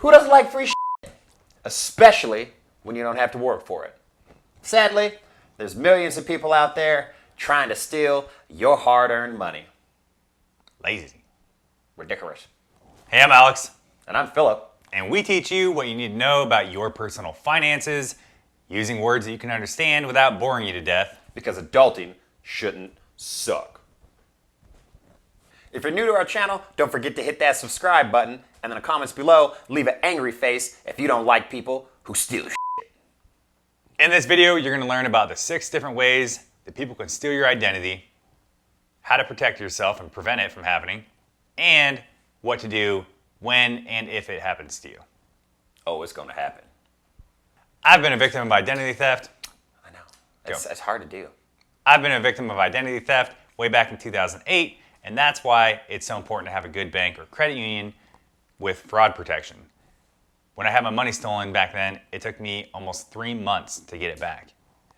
Who doesn't like free shit? Especially when you don't have to work for it. Sadly, there's millions of people out there trying to steal your hard-earned money. Lazy. Ridiculous. Hey, I'm Alex. And I'm Philip. And we teach you what you need to know about your personal finances using words that you can understand without boring you to death. Because adulting shouldn't suck. If you're new to our channel, don't forget to hit that subscribe button, and in the comments below, leave an angry face if you don't like people who steal shit. In this video, you're going to learn about the 6 different ways that people can steal your identity, how to protect yourself and prevent it from happening, and what to do when and if it happens to you. Oh, it's going to happen. I've been a victim of identity theft. I know. It's hard to do. I've been a victim of identity theft way back in 2008, and that's why it's so important to have a good bank or credit union with fraud protection. When I had my money stolen back then, it took me almost 3 months to get it back.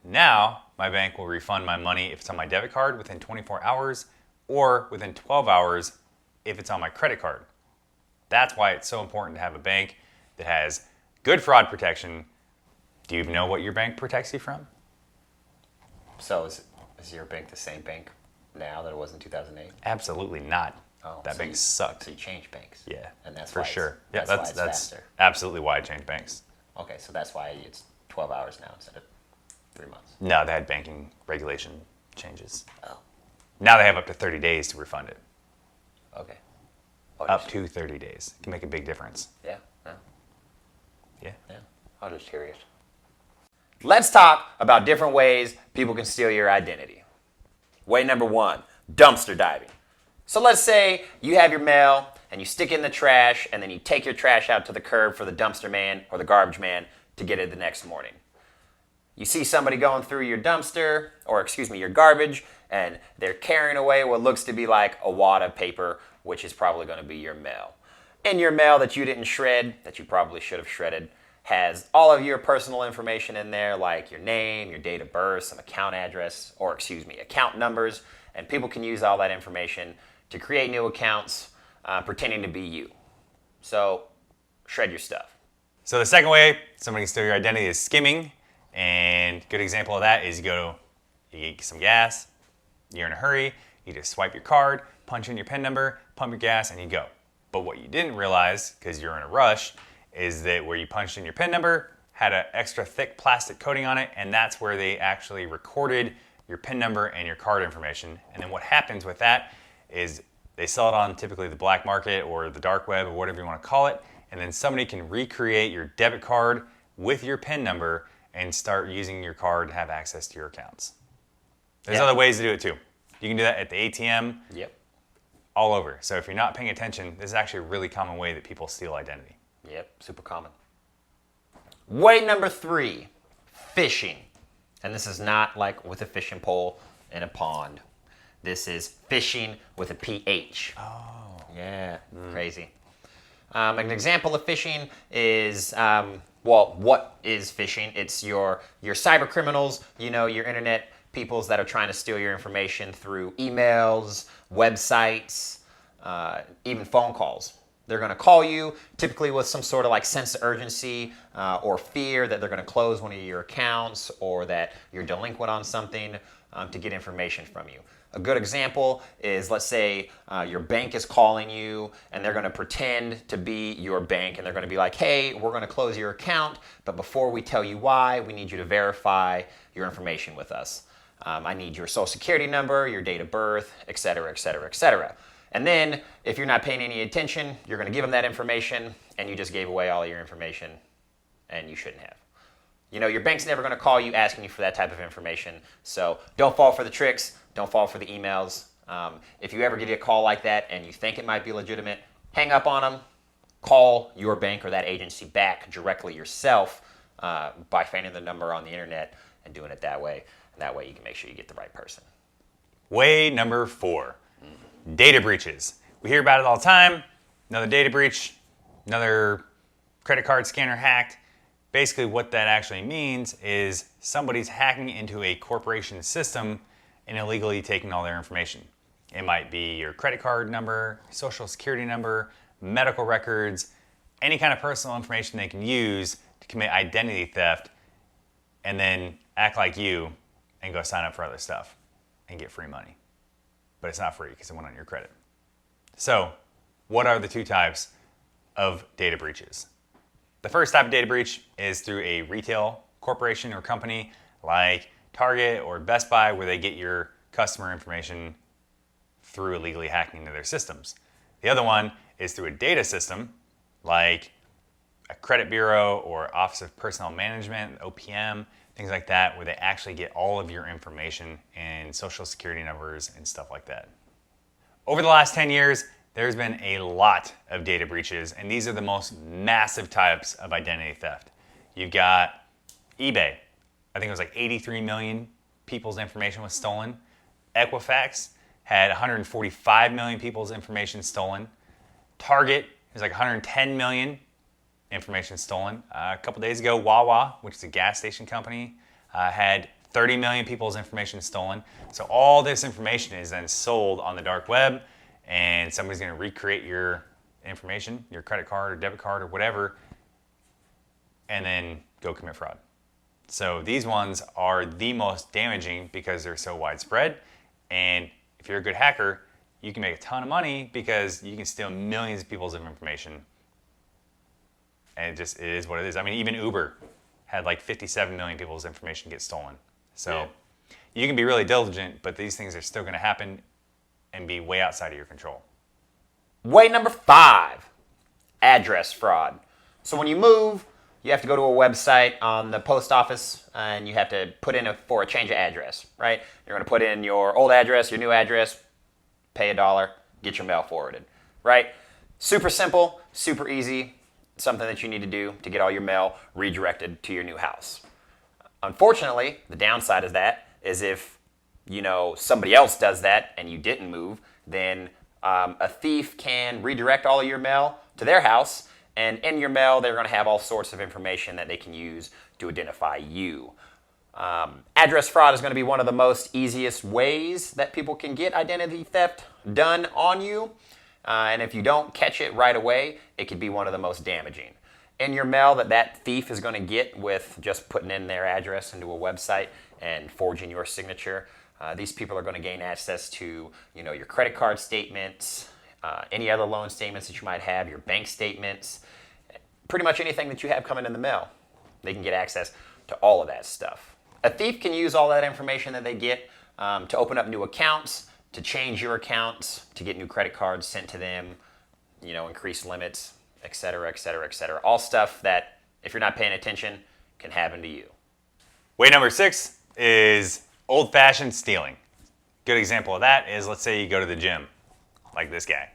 Now, my bank will refund my money if it's on my debit card within 24 hours or within 12 hours if it's on my credit card. That's why it's so important to have a bank that has good fraud protection. Do you know what your bank protects you from? So is your bank the same bank now that it was in 2008? Absolutely not. Oh, that bank sucked. So you changed banks? Yeah, and that's for why sure. That's why it's faster. Absolutely why I changed banks. Okay, so that's why it's 12 hours now instead of 3 months. No, they had banking regulation changes. Oh. Now they have up to 30 days to refund it. Okay. Up to 30 days. It can make a big difference. Yeah. Yeah. I was just curious. Let's talk about different ways people can steal your identity. Way number 1, dumpster diving. So let's say you have your mail and you stick it in the trash and then you take your trash out to the curb for the dumpster man or the garbage man to get it the next morning. You see somebody going through your dumpster, or your garbage, and they're carrying away what looks to be like a wad of paper, which is probably going to be your mail. In your mail that you didn't shred, that you probably should have shredded, has all of your personal information in there, like your name, your date of birth, some account address, or account numbers, and people can use all that information to create new accounts pretending to be you. So shred your stuff. So the second way somebody can steal your identity is skimming. And a good example of that is you get some gas, you're in a hurry, you just swipe your card, punch in your PIN number, pump your gas, and you go. But what you didn't realize, because you're in a rush, is that where you punched in your PIN number had an extra thick plastic coating on it, and that's where they actually recorded your PIN number and your card information. And then what happens with that is they sell it on typically the black market or the dark web or whatever you want to call it, and then somebody can recreate your debit card with your PIN number and start using your card to have access to your accounts. There's other ways to do it too. You can do that at the ATM. Yep. All over. So if you're not paying attention, this is actually a really common way that people steal identity. Yep, super common. Way number 3, fishing. And this is not like with a fishing pole in a pond. This is fishing with a PH. Oh. Yeah, crazy. An example of phishing is, what is phishing? It's your cyber criminals, your internet peoples that are trying to steal your information through emails, websites, even phone calls. They're going to call you, typically with some sort of like sense of urgency or fear that they're going to close one of your accounts or that you're delinquent on something to get information from you. A good example is, let's say your bank is calling you and they're going to pretend to be your bank and they're going to be like, hey, we're going to close your account, but before we tell you why, we need you to verify your information with us. I need your social security number, your date of birth, et cetera, et cetera, et cetera. And then if you're not paying any attention, you're going to give them that information and you just gave away all your information and you shouldn't have. Your bank's never going to call you asking you for that type of information. So don't fall for the tricks. Don't fall for the emails. If you ever get a call like that and you think it might be legitimate, hang up on them. Call your bank or that agency back directly yourself by finding the number on the internet and doing it that way. And that way you can make sure you get the right person. Way number 4, data breaches. We hear about it all the time. Another data breach, another credit card scanner hacked. Basically what that actually means is somebody's hacking into a corporation system and illegally taking all their information. It might be your credit card number, social security number, medical records, any kind of personal information they can use to commit identity theft and then act like you and go sign up for other stuff and get free money. But it's not free because it went on your credit. So, what are the two types of data breaches? The first type of data breach is through a retail corporation or company like Target or Best Buy, where they get your customer information through illegally hacking into their systems. The other one is through a data system like a credit bureau or Office of Personnel Management, OPM, things like that, where they actually get all of your information and social security numbers and stuff like that. Over the last 10 years, there's been a lot of data breaches, and these are the most massive types of identity theft. You've got eBay. I think it was like 83 million people's information was stolen. Equifax had 145 million people's information stolen. Target was like 110 million information stolen. A couple days ago, Wawa, which is a gas station company, had 30 million people's information stolen. So all this information is then sold on the dark web, and somebody's going to recreate your information, your credit card or debit card or whatever, and then go commit fraud. So these ones are the most damaging because they're so widespread. And if you're a good hacker, you can make a ton of money because you can steal millions of people's information. And it is what it is. I mean, even Uber had like 57 million people's information get stolen. So you can be really diligent, but these things are still going to happen and be way outside of your control. Way number 5, address fraud. So when you move, you have to go to a website on the post office and you have to put in for a change of address, right? You're going to put in your old address, your new address, pay $1, get your mail forwarded, right? Super simple, super easy, something that you need to do to get all your mail redirected to your new house. Unfortunately, the downside of that is if somebody else does that and you didn't move, then a thief can redirect all of your mail to their house, and in your mail they're going to have all sorts of information that they can use to identify you. Address fraud is going to be one of the most easiest ways that people can get identity theft done on you, and if you don't catch it right away, it could be one of the most damaging. In your mail that thief is going to get with just putting in their address into a website and forging your signature, these people are going to gain access to your credit card statements, any other loan statements that you might have, your bank statements, pretty much anything that you have coming in the mail. They can get access to all of that stuff. A thief can use all that information that they get to open up new accounts, to change your accounts, to get new credit cards sent to them, increase limits, etc., etc., etc. All stuff that, if you're not paying attention, can happen to you. Way number 6 is old-fashioned stealing. Good example of that is, let's say you go to the gym, like this guy,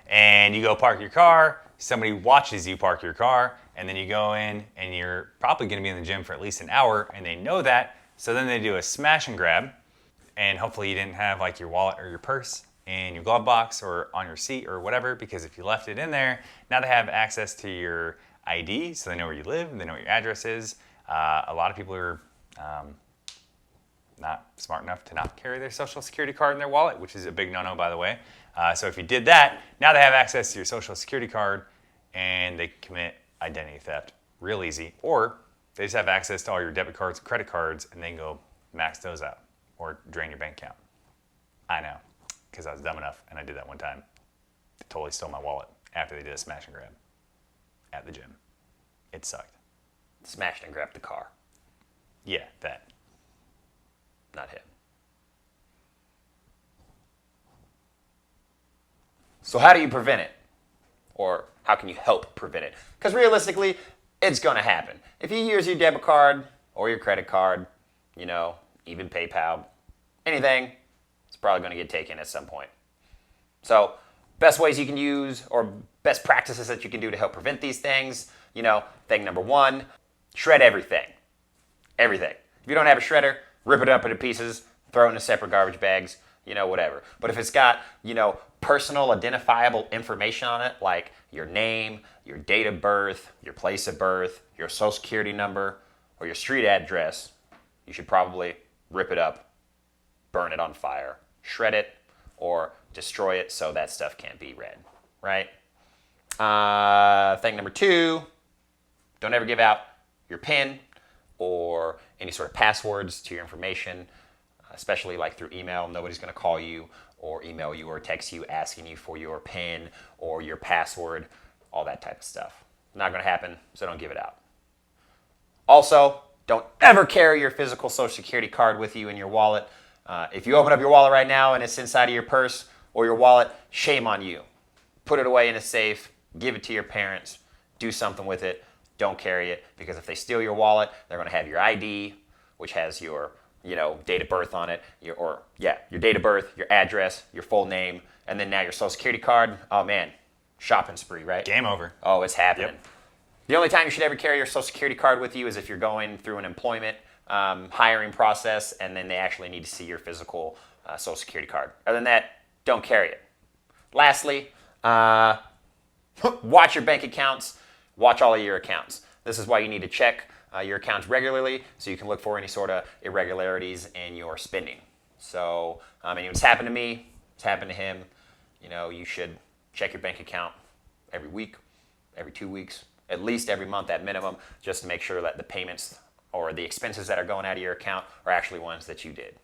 and you go park your car, somebody watches you park your car, and then you go in and you're probably going to be in the gym for at least an hour, and they know that, so then they do a smash and grab, and hopefully you didn't have like your wallet or your purse in your glove box or on your seat or whatever, because if you left it in there, now they have access to your ID, so they know where you live, they know what your address is. A lot of people are not smart enough to not carry their social security card in their wallet, which is a big no-no, by the way. So if you did that, now they have access to your social security card and they can commit identity theft real easy. Or they just have access to all your debit cards and credit cards and they can go max those out or drain your bank account. I know, because I was dumb enough and I did that one time. They totally stole my wallet after they did a smash and grab at the gym. It sucked. Smashed and grabbed the car. Yeah, that. Not him. So how do you prevent it? Or how can you help prevent it? Because realistically, it's going to happen. If you use your debit card or your credit card, even PayPal, anything, it's probably going to get taken at some point. So best ways you can use, or best practices that you can do to help prevent these things, thing number 1, shred everything. Everything. If you don't have a shredder, rip it up into pieces, throw it into separate garbage bags, whatever. But if it's got, personal identifiable information on it, like your name, your date of birth, your place of birth, your social security number, or your street address, you should probably rip it up, burn it on fire, shred it, or destroy it so that stuff can't be read, right? Thing number 2, don't ever give out your PIN or any sort of passwords to your information, especially like through email. Nobody's going to call you or email you or text you asking you for your PIN or your password, all that type of stuff. Not going to happen, so don't give it out. Also, don't ever carry your physical Social Security card with you in your wallet. If you open up your wallet right now and it's inside of your purse or your wallet, shame on you. Put it away in a safe, give it to your parents, do something with it. Don't carry it, because if they steal your wallet, they're going to have your ID, which has your date of birth on it, your date of birth, your address, your full name, and then now your Social Security card. Oh man, shopping spree, right? Game over. Oh, it's happening. Yep. The only time you should ever carry your Social Security card with you is if you're going through an employment hiring process, and then they actually need to see your physical Social Security card. Other than that, don't carry it. Lastly, watch your bank accounts. Watch all of your accounts. This is why you need to check your accounts regularly, so you can look for any sort of irregularities in your spending. So, it's happened to me. It's happened to him. You should check your bank account every week, every 2 weeks, at least every month at minimum, just to make sure that the payments or the expenses that are going out of your account are actually ones that you did.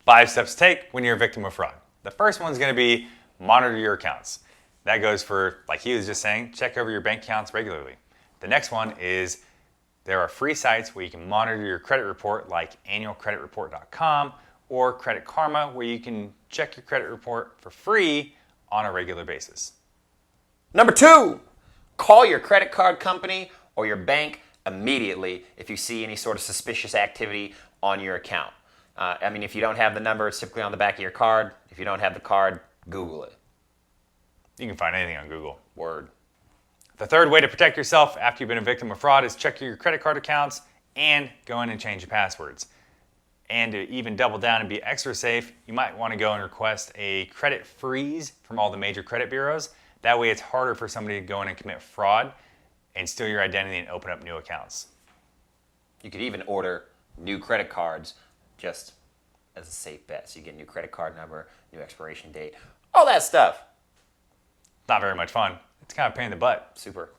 5 steps to take when you're a victim of fraud. The first one's going to be monitor your accounts. That goes for, like he was just saying, check over your bank accounts regularly. The next one is there are free sites where you can monitor your credit report, like annualcreditreport.com or Credit Karma, where you can check your credit report for free on a regular basis. Number 2, call your credit card company or your bank immediately if you see any sort of suspicious activity on your account. If you don't have the number, it's typically on the back of your card. If you don't have the card, Google it. You can find anything on Google. Word. The third way to protect yourself after you've been a victim of fraud is check your credit card accounts and go in and change your passwords. And to even double down and be extra safe, you might want to go and request a credit freeze from all the major credit bureaus. That way it's harder for somebody to go in and commit fraud and steal your identity and open up new accounts. You could even order new credit cards just as a safe bet. So you get a new credit card number, new expiration date, all that stuff. Not very much fun. It's kind of a pain in the butt. Super.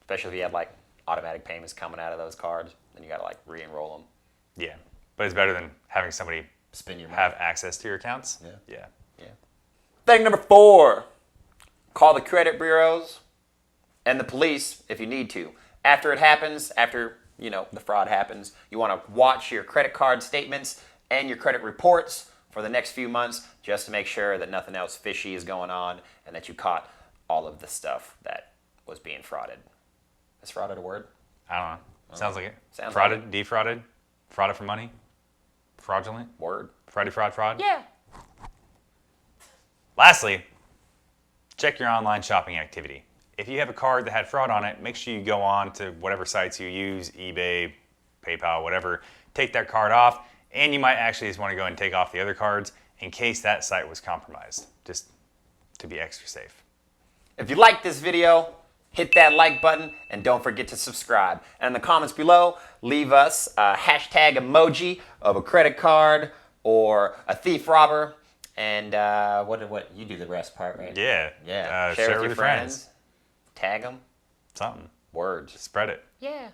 Especially if you had automatic payments coming out of those cards, then you got to re-enroll them. Yeah, but it's better than having somebody Spend your money. have access to your accounts. Yeah. Thing number 4, call the credit bureaus and the police if you need to. After it happens, after the fraud happens, you want to watch your credit card statements and your credit reports for the next few months, just to make sure that nothing else fishy is going on and that you caught all of the stuff that was being frauded. Is frauded a word? I don't know. Sounds like it. Sounds Frauded, like defrauded, frauded for money, fraudulent, Word. Friday fraud. Yeah. Lastly, check your online shopping activity. If you have a card that had fraud on it, make sure you go on to whatever sites you use, eBay, PayPal, whatever, take that card off, and you might actually just want to go and take off the other cards in case that site was compromised, just to be extra safe. If you like this video, hit that like button and don't forget to subscribe. And in the comments below, leave us a hashtag emoji of a credit card or a thief robber. And what you do the rest part, right? Yeah. Yeah. Share it with with your your friends. Tag them. Something. Words. Spread it. Yeah.